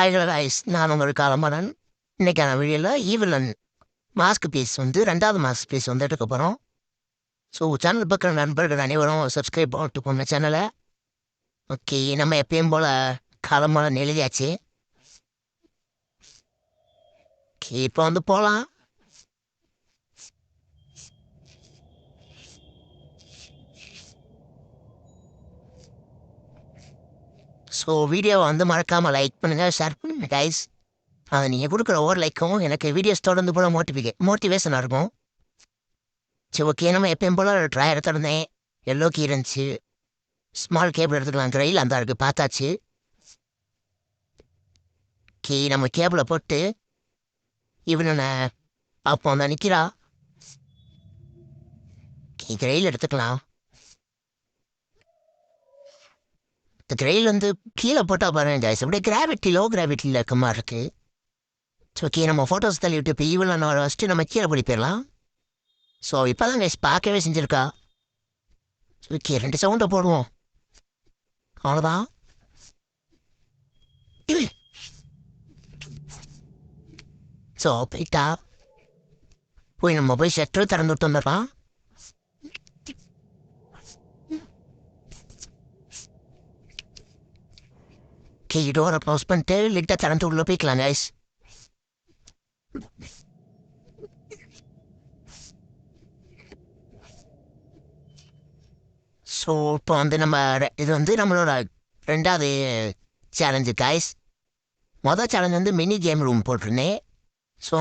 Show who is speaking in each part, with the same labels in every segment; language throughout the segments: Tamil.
Speaker 1: ஹாய் கைஸ், நான் உங்கள் காலமாறன். இன்னைக்கான வீடியோவில் ஈவிலன் மாஸ்க் பீஸ் வந்து 2வது மாஸ்க் பீஸ் வந்து எடுக்க போகிறோம். ஸோ சேனல் பக்கம் நண்பர்கள் அனைவரும் சப்ஸ்கிரைப் பண்ணிட்டுக்கோங்க சேனலை. ஓகே, நம்ம எப்பயும் போல் காலமாறன் எழுதியாச்சு. ஓகே, இப்போ வந்து போகலாம். ஸோ வீடியோவை வந்து மறக்காமல் லைக் பண்ணுங்கள், ஷேர் பண்ணுங்கள் கைஸ். நீங்கள் கொடுக்குற ஒவ்வொரு லைக்கும் எனக்கு வீடியோஸ் தொடர்ந்து போல மோட்டிவேஷனாக இருக்கும். சரி, ஓகே, நம்ம எப்பயும் போல் ட்ரை எடுத்துருந்தேன். எல்லோ கீ இருந்துச்சு. ஸ்மால் கேபிள் எடுத்துக்கலாம், ட்ரையில் அந்த இருக்குது, பார்த்தாச்சு. ஓகே, நம்ம கேபிளை போட்டு இவனை அப்போ அந்த நிற்கிறா. ஓகே, ட்ரையில் எடுத்துக்கலாம். இந்த ட்ரெயில் வந்து கீழே போட்டால் பாருங்க ஜாய்ஸ், அப்படியே கிராவிட்டி லோ கிராவிட்டியில் இருக்க மாதிரி இருக்குது. ஸோ ஓகே, நம்ம ஃபோட்டோஸ் தள்ளி விட்டு இப்போ ஈவெல்லாம் ஃபஸ்ட்டு நம்ம கீழே படி போயிடலாம். ஸோ இப்போ தான் கைஸ் பார்க்கவே செஞ்சுருக்கா. ஓகே, 2 சவுண்டை போடுவோம், அவ்வளோதான். ஸோ போயிட்டா போய் நம்ம போய் ஷட்டர் திறந்து விட்டு வந்துடலாம். ஓகே, டோரை க்ளோஸ் பண்ணிட்டு லிட்டை திறந்து உள்ள போய்க்கலாம் கைஸ். ஸோ இப்போ வந்து நம்ம இது வந்து நம்மளோட 2வது சேலஞ்சு கைஸ். மொதல் சேலஞ்ச் வந்து மினி கேம் ரூம் போட்டிருந்தேன். ஸோ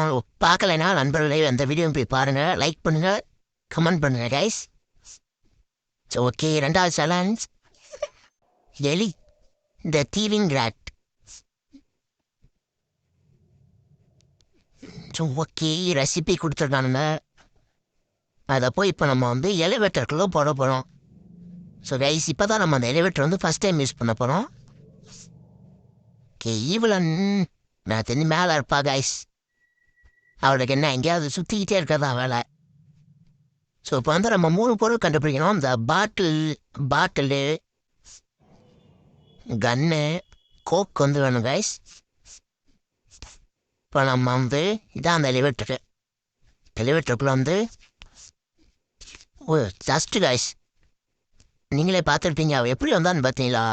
Speaker 1: பார்க்கலைன்னா நண்பர்களே அந்த வீடியோ போய் பாருங்கள், லைக் பண்ணுங்கள், கமெண்ட் பண்ணுங்கள் கைஸ். ஸோ ஓகே, 2வது சேலஞ்ச் எலி இந்த thieving rat. So okay, recipe கொடுத்துருக்கானுங்க. அதை போய் இப்போ நம்ம வந்து எலிவேட்டருக்குள்ளே போட போகிறோம். ஸோ கைஸ், இப்போ தான் நம்ம அந்த எலிவேட்டர் வந்து ஃபஸ்ட் டைம் யூஸ் பண்ண போகிறோம். ஓகே, ஈவலன் நான் தெரிஞ்சு மேலே இருப்பா கைஸ். அவளுக்கு என்ன எங்கேயாவது சுற்றிக்கிட்டே இருக்கிறதா வேலை. ஸோ இப்போ வந்து நம்ம 3 பொருள் கண்டுபிடிக்கணும். இந்த பாட்டிலு, கன்னு, கோக் வந்து வேணும் கைஸ். இப்போ நம்ம வந்து இதான் அந்த எலிவேட்டருக்குள்ளே வந்து ஜஸ்ட்டு கைஸ் நீங்களே பார்த்துருப்பீங்க அவள் எப்படி வந்தான்னு பார்த்தீங்களா.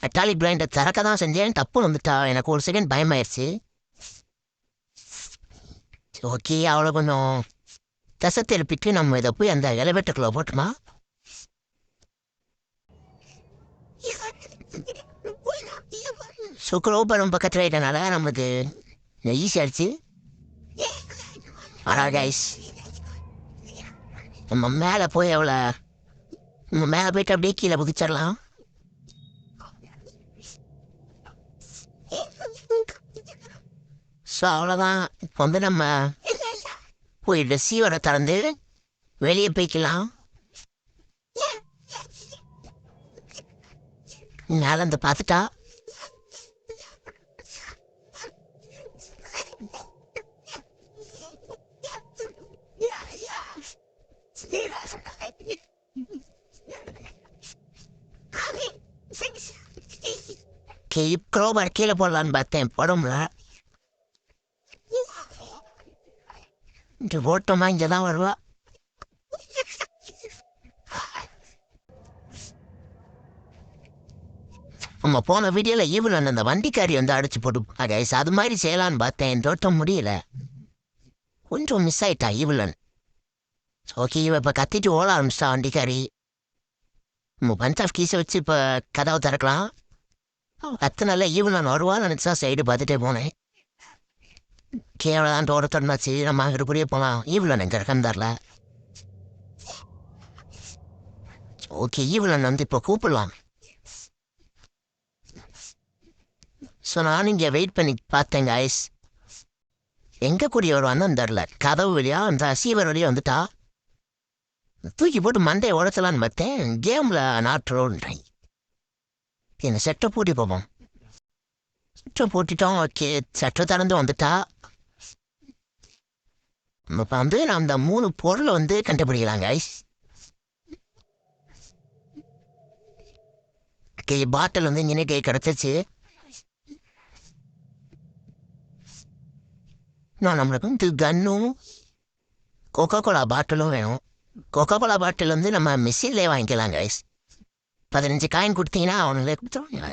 Speaker 1: மெட்டாலிக் பிளைண்டை திறக்க தான் செஞ்சேன், தப்புன்னு வந்துட்டா. எனக்கு ஒரு செகண்ட் பயமாயிருச்சு. ஓகே, அவளை கொஞ்சம் தசை திருப்பிட்டு நம்ம இதை போய் அந்த எலிவேட்டருக்குள்ளே போட்டுமா. சுக்ரோபரம் பக்கத்தில் ஆகிட்டனால நமக்கு ஈஸியாகிடுச்சு. ஆனால் கைஸ் நம்ம மேலே போய் அவளை நம்ம மேலே போயிட்டு அப்படியே கீழே குதிச்சிடலாம். ஸோ அவ்வளோதான். இப்போ வந்து நம்ம போய் ரிசீவரை திறந்து வெளியே போய்க்கலாம். மேலே வந்து பார்த்துட்டா. க்ரோபர் கீழே போடலான்னு பார்த்தேன், போடும்ல. ஓட்டமா இங்கே தான் வருவா. நம்ம போன வீடியோவில் ஈவலன் அந்த வண்டிக்காரி வந்து அடிச்சு போட்டு கைஸ், அது மாதிரி செய்யலான்னு பார்த்தேன், தோட்டம் முடியல, கொஞ்சம் மிஸ் ஆயிட்டா ஈவலன். ஓகே, இவ இப்போ கத்திட்டு ஓட ஆரம்பிச்சிட்டா வண்டிக்காரி. நம்ம பஞ்ச் ஆஃப் கீஸை வச்சு இப்போ கதவை திறக்கலாம். கத்துனால ஈவலன் வருவான்னு நினச்சா சைடு பார்த்துட்டே போனேன். கேவல தான் தோட தொடர்ந்தாச்சு. நம்ம அங்கிட்டு புரிய போகலாம். ஈவலன் எங்கே இருக்கான்னு தெரில. ஓகே, ஈவலன் வந்து இப்போ கூப்பிடலாம். ஸோ நான் இங்கே வெயிட் பண்ணி பார்த்தேங்க ஐஸ், எங்கே கூடிய வருவான்னு தெரில. கதவு வழியா அந்த சீவர் வழியாக வந்துட்டா. தூக்கி போட்டு மண்டையை உடச்சலான்னு பார்த்தேன், கேமில் நாட்டுறோன்றேன். என்ன செட்டை பூட்டி போவோம். செட்டை பூட்டிட்டோம். ஓகே, செட்டை திறந்து வந்துட்டா. இப்போ வந்து நான் அந்த 3 பொருளை வந்து கண்டுபிடிக்கலாங்க ஐஸ். ஓகே, பாட்டில் வந்து இங்கே கிடச்சிச்சு. நான் நம்மளுக்கு வந்து கன்னும் கொக்கோ கோலா பாட்டிலும் வேணும். கொக்கோ கோலா பாட்டில் வந்து நம்ம மிஷின்லேயே வாங்கிக்கலாம் கைஸ். 15 காயின் கொடுத்தீங்கன்னா அவனுங்களே கொடுத்துருவாங்க.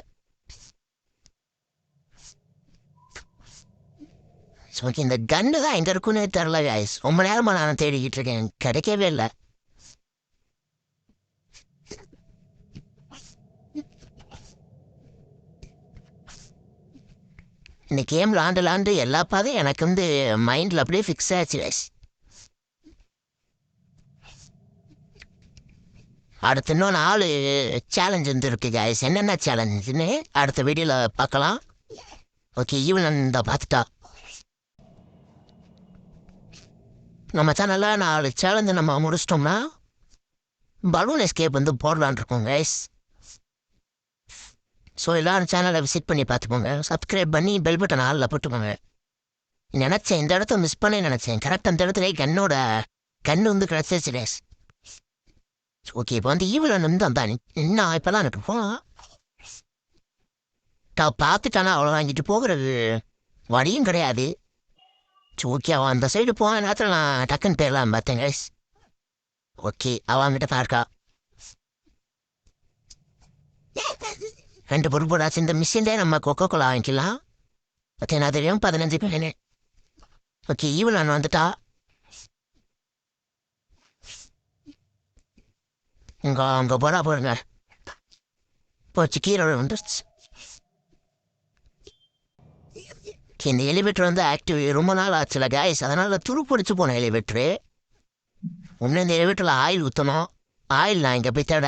Speaker 1: ஓகே, இந்த கன்னு தான் எங்கே இருக்குன்னு தெரில கைஸ். ரொம்ப நேரமாக நான் தேடிக்கிட்டு இருக்கேன், கிடைக்கவே இல்லை. இந்த கேம் விளாண்டு எல்லா பாதையும் எனக்கு வந்து மைண்டில் அப்படியே ஃபிக்ஸ் ஆச்சு கைஸ். அடுத்து இன்னும் 4 சேலஞ்ச் வந்துருக்கு கைஸ். என்னென்ன சேலஞ்சுன்னு அடுத்த வீடியோவில் பார்க்கலாம். ஓகே, ஈவன் இந்த பார்த்துட்டா நம்ம சேனலில் 4 சேலஞ்சு நம்ம முடிச்சிட்டோம்னா பலூன் எஸ்கேப் வந்து போடலான் இருக்கோம் கைஸ். ஸோ எல்லோரும் சேனலை விசிட் பண்ணி பார்த்துக்கோங்க. சப்ஸ்கிரைப் பண்ணி பெல் பட்டன் ஆளில் போட்டுக்கோங்க. நினச்சேன் இந்த இடத்த மிஸ் பண்ண நினச்சேன். கரெக்டாக அந்த இடத்துல கண்ணோட கண்ணு வந்து கிடச்சிருச்சு கைஸ். ஓகே, இப்போ வந்து ஈவில் வந்து அந்த இன்னும் இப்போ தான் எனக்கு போகலாம். பார்த்துட்டானா அவ்வளோ வாங்கிட்டு போகிறது வழியும் கிடையாது. ஓகே, அவன் அந்த சைடு போன நேரத்தில் நான் டக்குன்னு போயிடலாம் பார்த்தேன் கைஸ். ஓகே, அவன்கிட்ட பார்க்கா 2 பொருட்படாச்சு. இந்த மிஷின்லேயே நம்ம கொக்கோ கோலா வாங்கிக்கலாம். ஓகே, நான் தெரியும் 15 பேனு. ஓகே, ஈவில் நான் வந்துட்டா. அங்கே போகிறா போடுங்க. போச்சு, கீழே வந்துடுச்சு. இந்த எலிவேட்டர் வந்து ஆக்டிவ் ரொம்ப நாள் ஆச்சுல கைஸ். அதனால் துருப்பிடிச்சு போன எலிவேட்டரு. இன்னும் இந்த எலிவேட்டரில் ஆயில் ஊற்றணும். ஆயில் நான் இங்கே போய் தேட.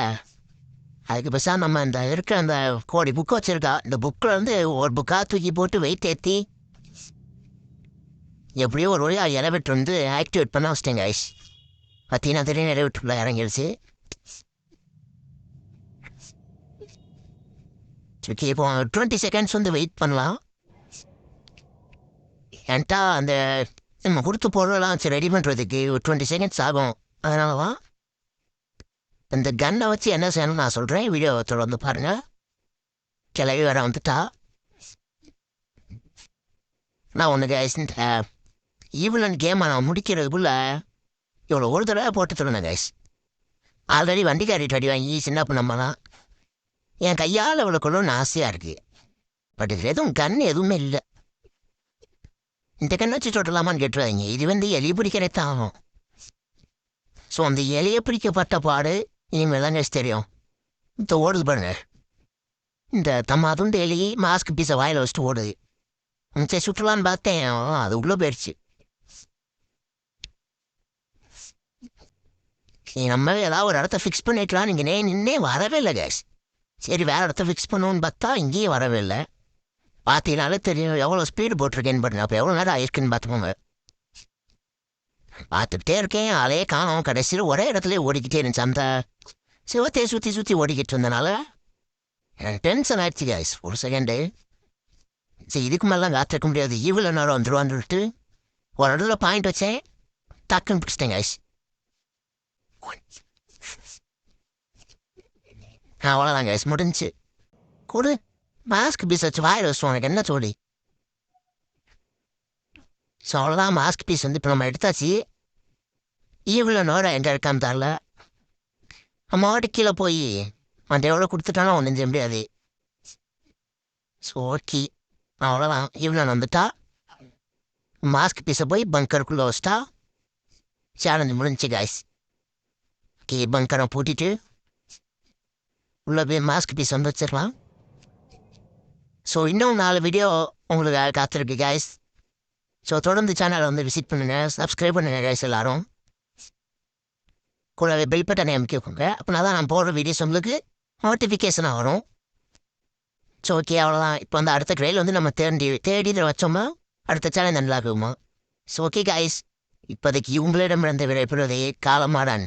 Speaker 1: அதுக்கு பேசாம நம்ம இந்த இருக்க அந்த கோடி புக்கு வச்சுருக்கா. இந்த புக்கில் வந்து ஒரு புக்காக தூக்கி போட்டு வெயிட் ஏற்றி எப்படியோ ஒரு வழியாக எலிவேட்டர் வந்து ஆக்டிவேட் பண்ண வச்சிட்டேங்க கைஸ். பார்த்தீங்கன்னா திடீர்னு எலிவேட்டரில் இறங்கிடுச்சு. ஓகே, இப்போ 20 செகண்ட்ஸ் வந்து வெயிட் பண்ணலாம். என்கிட்ட அந்த நம்ம கொடுத்து பொருளெல்லாம் சரி ரெடி பண்ணுறதுக்கு ஒரு 20 செகண்ட்ஸ் ஆகும். அதனால தான் இந்த கன்னை வச்சு என்ன செய்யணும்னு நான் சொல்கிறேன். வீடியோ தொடர்ந்து பாருங்கள். கிளவி வேற வந்துட்டா. நான் ஒன்று கைஸ், இந்த ஈவிலன் கேமை நான் முடிக்கிறதுக்குள்ள இவ்வளோ ஒரு தடவை போட்டு தருவேன் கைஸ். ஆல்ரெடி வண்டிக்காரி அடி வாங்கி சின்ன பண்ணம்மாலாம் என் கையால் இவ்வளோ கொள்ளணும்னு ஆசையாக இருக்குது. பட் இது எதுவும் கன் எதுவுமே இல்லை. இந்த கண்ணை வச்சு தொடலாமான்னு கேட்டுருவாங்க. இது வந்து எலி பிடிக்கிறே தான் ஆகும். ஸோ அந்த எலியை பிடிக்கப்பட்ட பாடு இனிமேல் தான் கைஸ் தெரியும். இந்த ஓடுது பாருங்க, இந்த தம்மாதுண்டு எலி மாஸ்க் பீஸை வாயில் வச்சுட்டு ஓடுது. சரி சுற்றலான்னு பார்த்தேன், அது உள்ளே போயிடுச்சு. நம்ம ஏதாவது ஒரு இடத்த ஃபிக்ஸ் பண்ணிக்கலாம். நீங்கள் நின்னே வரவே இல்லை கேஸ். சரி வேறு இடத்த ஃபிக்ஸ் பண்ணுவோன்னு பார்த்தா இங்கேயும் வரவே இல்லை. பார்த்தீங்கனாலே தெரியும் எவ்வளோ ஸ்பீடு போட்டிருக்கேன்னு பாருங்க. அப்போ எவ்வளோ நேரம் ஆயிருக்குன்னு பார்த்துக்கோங்க. பார்த்துக்கிட்டே இருக்கேன், ஆளே காணோம். கடைசியில் ஒரே இடத்துல ஓடிக்கிட்டே இருந்துச்சு. அந்த சிவத்தையை சுற்றி சுற்றி ஓடிக்கிட்டு இருந்தனால எனக்கு டென்ஷன் ஆயிடுச்சு கேஸ். ஒரு செகண்டு சரி இதுக்கு மேலாம் காத்திருக்க முடியாது. இவ்வளோ நேரம் வந்துடுவான்னு சொல்லிட்டு ஒரு இடத்துல பாயிண்ட் வச்சேன், டக்குன்னு பிடிச்சிட்டேன் கேஸ். அவ்வளோதான் கேஸ், முடிஞ்சு. கொடு மாஸ்க் பீஸ் வச்சு வாயில் வச்சு உனக்கு என்ன சொல்லி. ஸோ அவ்வளோதான், மாஸ்க் பீஸ் வந்து இப்போ நம்ம எடுத்தாச்சு. இவ்வளோ நேரம் எங்கே இருக்கான்னு தரல. நம்ம வாட்டி கீழே போய் அந்த எவ்வளோ கொடுத்துட்டாலும் ஒன்றும் செய்ய முடியாது. ஸோ ஓகே, அவ்வளோதான். இவ்வளோ வந்துட்டா மாஸ்க் பீஸை போய் பங்கருக்குள்ளே வச்சிட்டா சேலஞ்சு முடிஞ்சு காய்ஸ். ஓகே, பங்கரை பூட்டிட்டு உள்ளே போய் மாஸ்க் பீஸ் வந்து வச்சிடலாம். ஸோ இன்னும் 4 வீடியோ உங்களுக்கு காத்திருக்கு காய்ஸ். ஸோ தொடர்ந்து சேனலை வந்து விசிட் பண்ணுங்கள், சப்ஸ்கிரைப் பண்ணுங்கள் காய்ஸ் எல்லோரும். கூட பெல் பட்டனை அமைக்கோங்க. அப்படின்னா தான் நான் போடுற வீடியோஸ் உங்களுக்கு நோட்டிஃபிகேஷனாக வரும். ஸோ ஓகே, அவ்வளோதான். இப்போ வந்து அடுத்த ட்ரெயில் வந்து நம்ம தேடி வச்சோமா அடுத்த சேனல் நல்லா இருக்குமா. ஸோ ஓகே காய்ஸ், இப்போதைக்கு உங்களிடமிருந்து விடைபெறுவதை காலமாடான்.